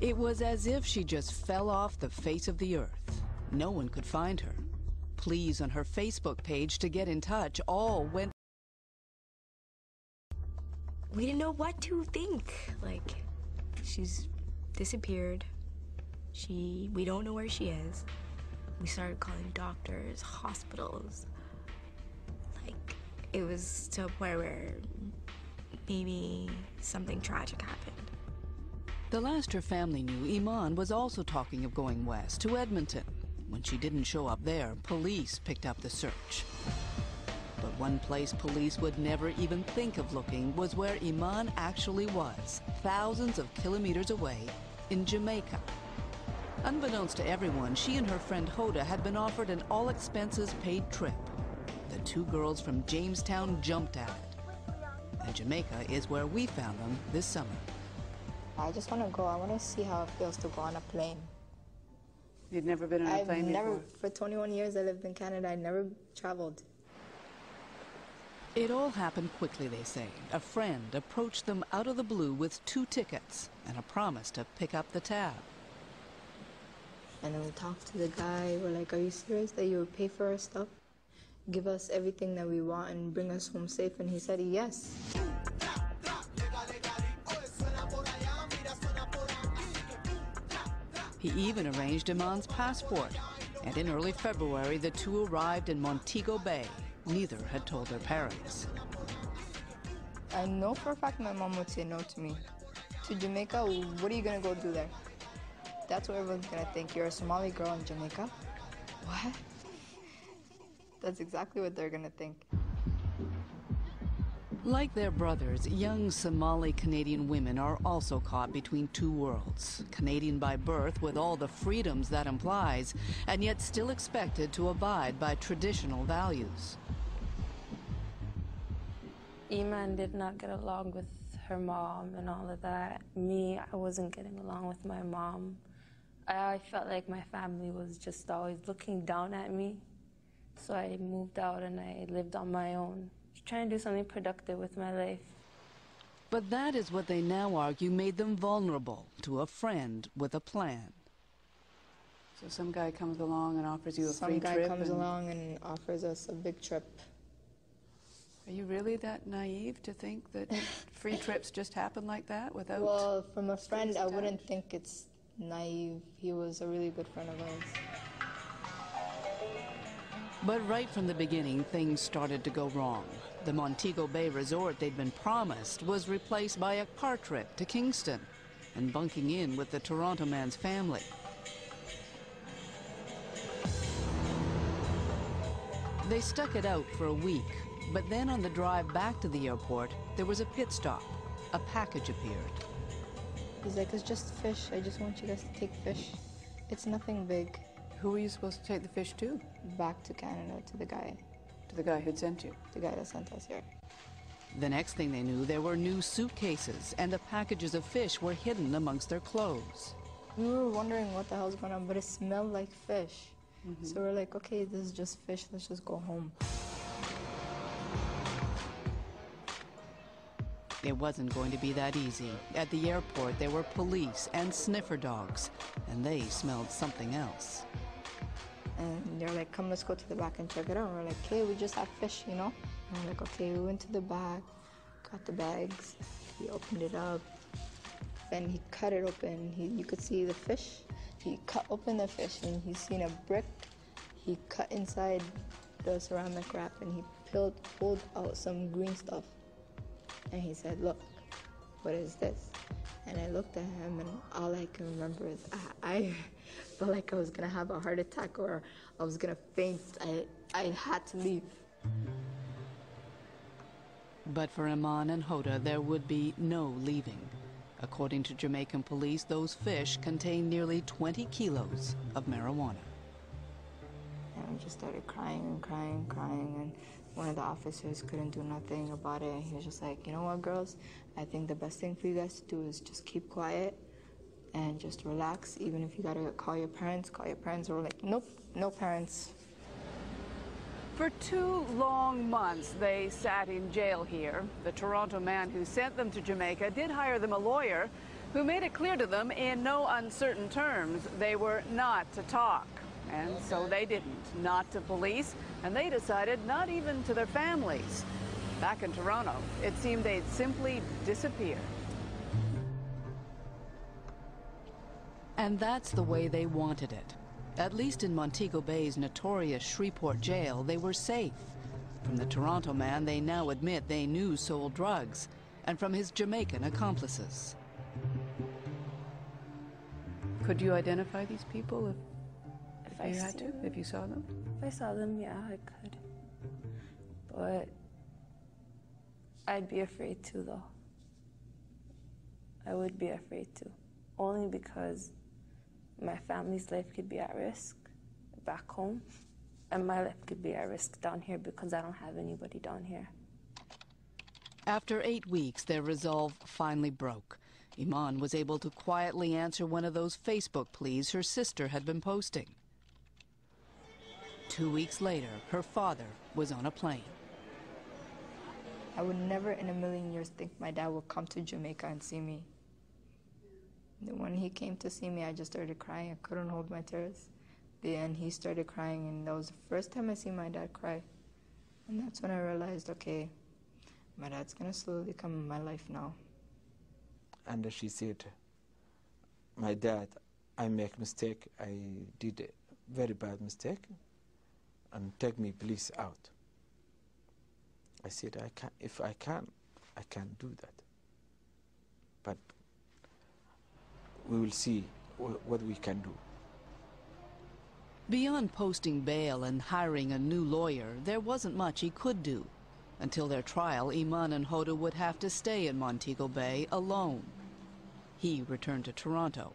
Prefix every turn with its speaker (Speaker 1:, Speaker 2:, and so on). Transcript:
Speaker 1: It was as if she just fell off the face of the earth. No one could find her. Pleas on her Facebook page to get in touch all went.
Speaker 2: We didn't know what to think. Like, she's disappeared. We don't know where she is. We started calling doctors, hospitals. Like, it was to a point where maybe something tragic happened.
Speaker 1: The last her family knew, Iman was also talking of going west to Edmonton. When she didn't show up there, police picked up the search. But one place police would never even think of looking was where Iman actually was, thousands of kilometers away in Jamaica. Unbeknownst to everyone, she and her friend Hoda had been offered an all-expenses-paid trip. The two girls from Jamestown jumped at it. And Jamaica is where we found them this summer.
Speaker 3: I just want to go. I want to see how it feels to go on a plane.
Speaker 4: You'd never been on a plane before?
Speaker 3: For 21 years I lived in Canada, I never traveled.
Speaker 1: It all happened quickly, they say. A friend approached them out of the blue with 2 tickets and a promise to pick up the tab.
Speaker 3: And then we talked to the guy. We're like, are you serious that you would pay for our stuff? Give us everything that we want and bring us home safe? And he said yes.
Speaker 1: He even arranged Iman's passport. And in early February, the two arrived in Montego Bay. Neither had told their parents.
Speaker 3: I know for a fact my mom would say no to me. To Jamaica, what are you going to go do there? That's what everyone's going to think. You're a Somali girl in Jamaica? What? That's exactly what they're going to think.
Speaker 1: Like their brothers, young Somali Canadian women are also caught between two worlds. Canadian by birth with all the freedoms that implies, and yet still expected to abide by traditional values.
Speaker 5: Iman did not get along with her mom and all of that. Me, I wasn't getting along with my mom. I felt like my family was just always looking down at me. So I moved out and I lived on my own, trying to do something productive with my life.
Speaker 1: But that is what they now argue made them vulnerable to a friend with a plan.
Speaker 4: So some guy comes along and offers you a free trip?
Speaker 3: Some guy comes along and offers us a big trip.
Speaker 4: Are you really that naive to think that free trips just happen like that without...
Speaker 3: Well, from a friend, I wouldn't think it's naive. He was a really good friend of ours.
Speaker 1: But right from the beginning, things started to go wrong. The Montego Bay resort they'd been promised was replaced by a car trip to Kingston and bunking in with the Toronto man's family. They stuck it out for a week, but then on the drive back to the airport, there was a pit stop. A package appeared.
Speaker 3: He's like, it's just fish. I just want you guys to take fish. It's nothing big.
Speaker 4: Who were you supposed to take the fish to?
Speaker 3: Back to Canada, to the guy.
Speaker 4: To the guy who'd sent you?
Speaker 3: The guy that sent us here.
Speaker 1: The next thing they knew, there were new suitcases, and the packages of fish were hidden amongst their clothes.
Speaker 3: We were wondering what the hell's going on, but it smelled like fish. So we're like, okay, this is just fish, let's just go home.
Speaker 1: It wasn't going to be that easy. At the airport, there were police and sniffer dogs, and they smelled something else.
Speaker 3: And they're like, come, let's go to the back and check it out. And we're like, okay, we just have fish, you know? And we're like, okay, we went to the back, got the bags, he opened it up, then he cut it open. You could see the fish. He cut open the fish and he's seen a brick. He cut inside the ceramic wrap and he pulled out some green stuff. And he said, look, what is this? And I looked at him and all I can remember is I felt like I was gonna have a heart attack or I was gonna faint. I had to leave.
Speaker 1: But for Iman and Hoda, there would be no leaving. According to Jamaican police, those fish contained nearly 20 kilos of marijuana.
Speaker 3: And we just started crying and crying and crying, and one of the officers couldn't do nothing about it. He was just like, you know what, girls? I think the best thing for you guys to do is just keep quiet and just relax. Even if you gotta call your parents, call your parents. Or we're like, nope, no parents.
Speaker 4: For 2 long months, they sat in jail here. The Toronto man who sent them to Jamaica did hire them a lawyer, who made it clear to them in no uncertain terms they were not to talk. And so they didn't, not to police, and they decided not even to their families. Back in Toronto, it seemed they'd simply disappear.
Speaker 1: And that's the way they wanted it. At least in Montego Bay's notorious Shreveport jail, they were safe. From the Toronto man they now admit they knew sold drugs, and from his Jamaican accomplices.
Speaker 4: Could you identify these people if you had to,
Speaker 5: them?
Speaker 4: if you saw them?
Speaker 5: If I saw them, yeah, I could. But I'd be afraid too, though. I would be afraid too. Only because my family's life could be at risk back home, and my life could be at risk down here because I don't have anybody down here.
Speaker 1: After 8 weeks, their resolve finally broke. Iman was able to quietly answer one of those Facebook pleas her sister had been posting. 2 weeks later, her father was on a plane.
Speaker 3: I would never in a million years think my dad would come to Jamaica and see me. And when he came to see me, I just started crying. I couldn't hold my tears. And he started crying, and that was the first time I seen my dad cry. And that's when I realized, okay, my dad's gonna slowly come in my life now.
Speaker 6: And she said, my dad, I make mistake. I did a very bad mistake, and take me please out. I said, I can, if I can do that. But we will see what we can do.
Speaker 1: Beyond posting bail and hiring a new lawyer, there wasn't much he could do. Until their trial, Iman and Hoda would have to stay in Montego Bay alone. He returned to Toronto,